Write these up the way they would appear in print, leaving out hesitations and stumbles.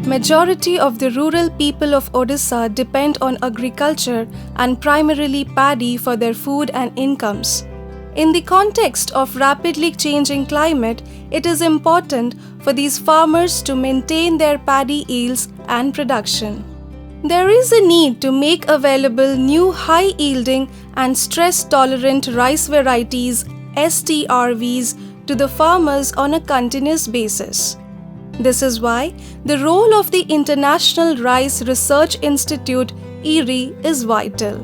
Majority of the rural people of Odisha depend on agriculture and primarily paddy for their food and incomes. In the context of rapidly changing climate, it is important for these farmers to maintain their paddy yields and production. There is a need to make available new high-yielding and stress-tolerant rice varieties (STRVs) to the farmers on a continuous basis. This is why the role of the International Rice Research Institute (IRRI) is vital.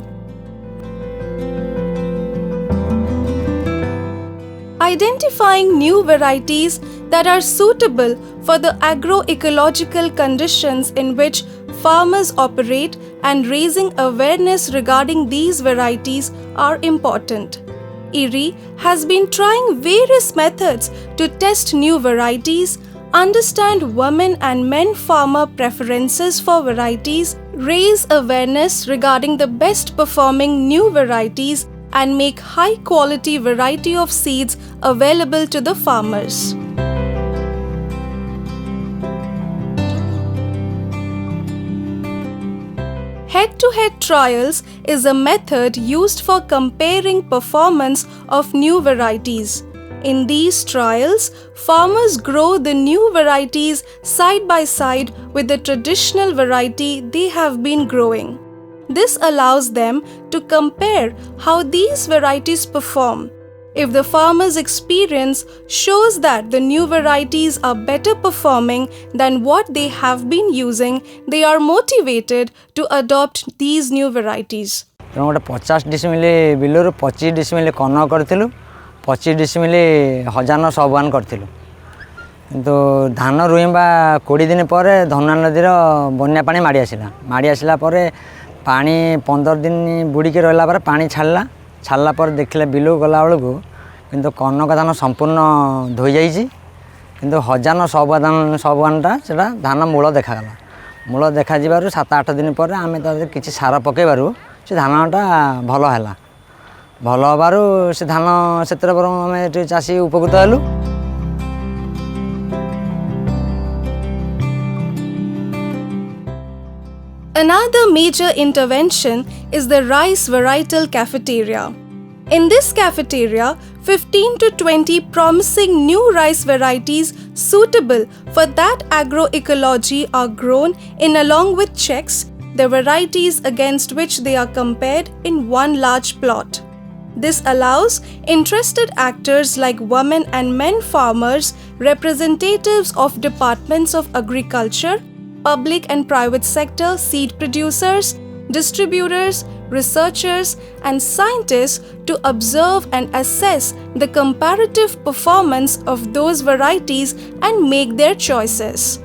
Identifying new varieties that are suitable for the agroecological conditions in which farmers operate and raising awareness regarding these varieties are important. IRRI has been trying various methods to test new varieties, understand women and men farmer preferences for varieties, raise awareness regarding the best performing new varieties, and make high quality variety of seeds available to the farmers. Head-to-head trials is a method used for comparing performance of new varieties. In these trials, farmers grow the new varieties side by side with the traditional variety they have been growing. This allows them to compare how these varieties perform. If the farmer's experience shows that the new varieties are better performing than what they have been using, they are motivated to adopt these new varieties. 50 decimal wheeler 25 decimal कन्न करूँ 25 decimal हजान सबवान करूँ तो धान रुईबा 20 दिन पर धना नदीर बन्या पानी माड़ी आसला पानी 15 दिन बुड़ीक रहा पर पानी छाड़ला पर देखले बिलू गला बेलू किंतु कनक धान संपूर्ण धोई जाइए किंतु हजान सबवानटा से धान मूल देखागला मूल देखा 7-8 दिन पर आम किसी सार पकईबार से धानटा भल है भल हबार से धान से आम चाषी उपकृत हेलु। Another major intervention is the rice varietal cafeteria. In this cafeteria, 15 to 20 promising new rice varieties suitable for that agroecology are grown in along with checks, the varieties against which they are compared in one large plot. This allows interested actors like women and men farmers, representatives of departments of agriculture, public and private sector seed producers, distributors, researchers, and scientists to observe and assess the comparative performance of those varieties and make their choices.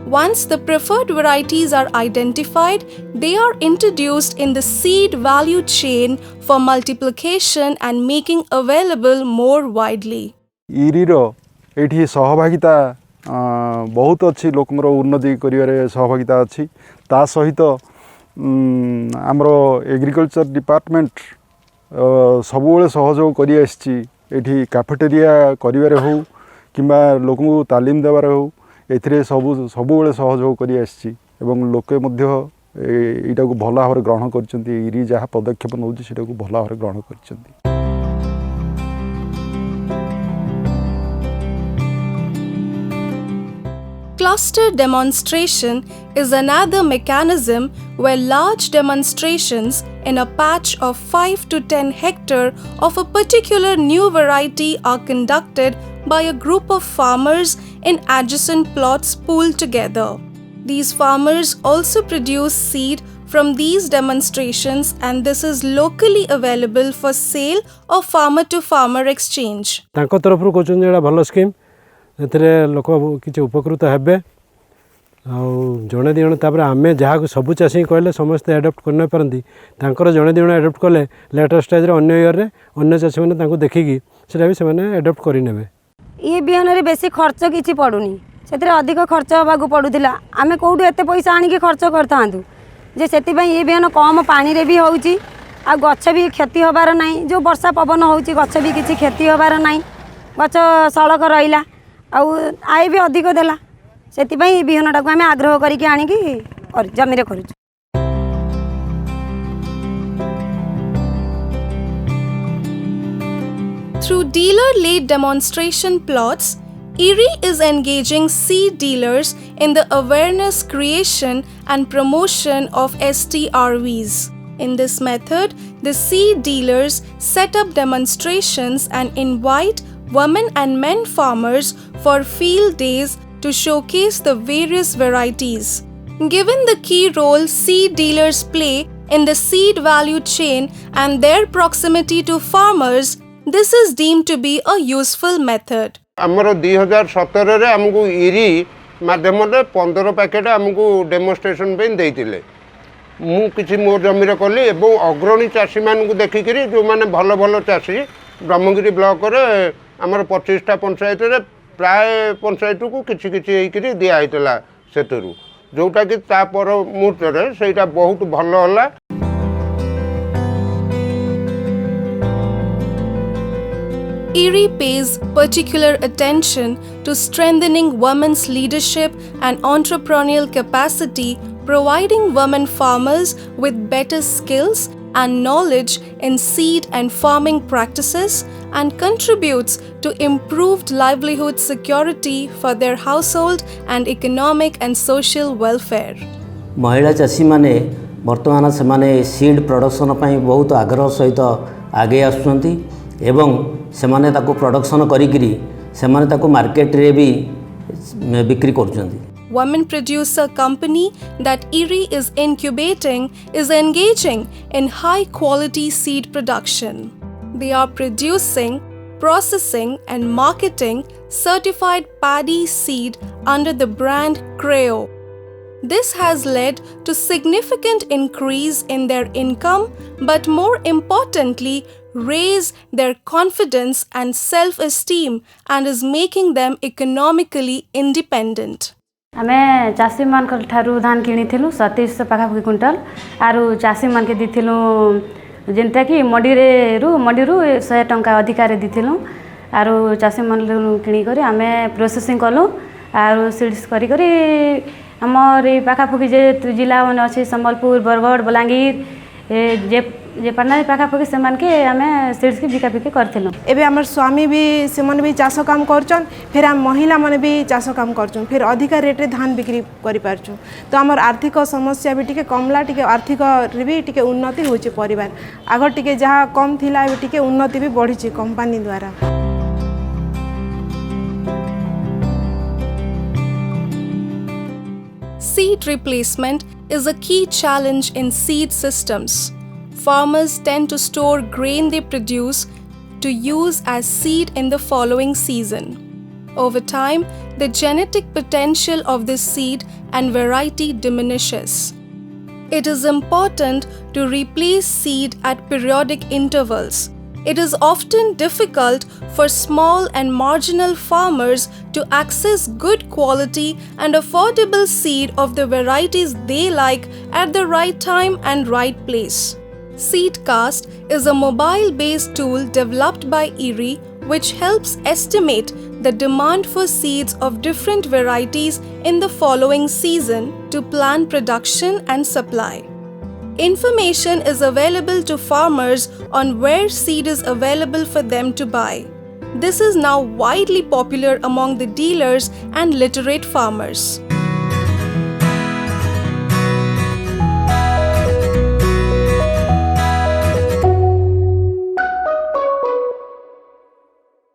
Once the preferred varieties are identified, they are introduced in the seed value chain for multiplication and making available more widely. एठी सहभागिता बहुत अच्छी लोकर उन्नति कर सहभागिता अच्छी ता सहित आमर एग्रीकल्चर डिपार्टमेंट सबुबले सहयोग करी आसी एठी कैफेटेरिया करिवारे हो किंबा लोक तालीम देवारे हो एथिरे सबुबले सहयोग करी आसी एवं लोके मध्य एटा को भला भाव ग्रहण करछन्ती इरी जहा पदक्षेप नउछि सेटा को भला भाव ग्रहण करछन्ती। Cluster demonstration is another mechanism where large demonstrations in a patch of 5 to 10 hectare of a particular new variety are conducted by a group of farmers in adjacent plots pooled together. These farmers also produce seed from these demonstrations and this is locally available for sale or farmer to farmer exchange. तांको तरफरु कोचन जेडा भलो scheme एथरे लोक किछि उपकृत हेबे आ जणे दिण तापर आमे जहा सबु चाषी कहले समस्त एडप्ट करने परंती तांकर जणे दिण एडप्ट कले लेटर स्टेज रे अन्य ईयर रे अन्य चाषी माने तांको देखिकी सेटा भी से माने एडप्ट करि नेबे। ये बिहन रे बेसी खर्च किछि पडुनी सेतरे अधिक खर्च होबाकू पडुतिला आमे कोउडू एते पैसा आनी के खर्च करथांतु जे सेति पई ये बिहन कम पानी रे भी होउची आ गछ भी क्षति होबार नाही जो वर्षा पवन होउची गछ भी किछि क्षति होबार नाही गछ सड़क रहिला आउ आय भी अधिक देला ସେଥିପାଇଁ ଏ ବିହନଟାକୁ ଆମେ ଆଗ୍ରହ କରିକି ଆଣିକି ଜମିରେ କରୁଛୁ। Through dealer-led demonstration plots, Erie is engaging seed dealers in the awareness creation and promotion of STRVs. In this method, the seed dealers set up demonstrations and invite women and men farmers for field days to showcase the various varieties. Given the key role seed dealers play in the seed value chain and their proximity to farmers, this is deemed to be a useful method. आमर 2017 रे हमको इरी माध्यम 15 packet हमको demonstration पे देइतिले। मु किछि मो जमीर कली एवं अग्रणी चाषी मान को देखिकरी जो माने भल भल चाषी ब्रह्मगिरी ब्लॉक रे आमर 25टा पंचायत रे प्राय पंचायत को किछि किछि हेकरी दिया आइतला सेतरु जोटा कि ता पर मुहूर्त रे सेटा बहुत भल होला। Erie pays particular attention to strengthening women's leadership and entrepreneurial capacity, providing women farmers with better skills and knowledge in seed and farming practices, and contributes to improved livelihood security for their household and economic and social welfare. महिला चाषी माने वर्तमान से माने seed production पई बहुत आग्रह सहित आगे आसुछंती एवं सेमाने ताको प्रोडक्शन करिकरी सेमाने ताको मार्केट रे भी बिक्री करछंती। Women producer company that Erie is incubating is engaging in high quality seed production. They are producing, processing and marketing certified paddy seed under the brand Creo. This has led to significant increase in their income, but more importantly, raise their confidence and self-esteem and is making them economically independent. आमे चाषी मान ठारू धान किनिथिलु 2700 पाखापाखि quintal आरु चाषी मान के दिथिलु जेनता कि मंडीरू 100 टंका अधिकार दिथिलु आरु चाषी मान किनी करी आमे प्रोसेसिंग कलु आरु सीड्स करी करी हमर पाखापाखि जे जिला मन अछि संबलपुर बरगढ़ बलांगीर जे पन्ना पाखापाखि से मान के आमे सीड्स के बिका बिकी करथिलु। एबे हमर स्वामी भी से मन भी चाष काम करछन फिर हम महिला मन भी चाष काम करछन फिर अधिक रेट रे धान बिक्री करि पारछु तो हमर आर्थिक समस्या भी टिके कमला टिके आर्थिक रे भी टिके उन्नति होछि परिवार आगर टिके जहा कम थिला एबे टिके उन्नति भी बढ़ी छि कंपनी द्वारा। Seed replacement is a key challenge in seed systems. Farmers tend to store grain they produce to use as seed in the following season. Over time, the genetic potential of this seed and variety diminishes. It is important to replace seed at periodic intervals. It is often difficult for small and marginal farmers to access good quality and affordable seed of the varieties they like at the right time and right place. Seedcast is a mobile-based tool developed by Erie which helps estimate the demand for seeds of different varieties in the following season to plan production and supply. Information is available to farmers on where seed is available for them to buy. This is now widely popular among the dealers and literate farmers.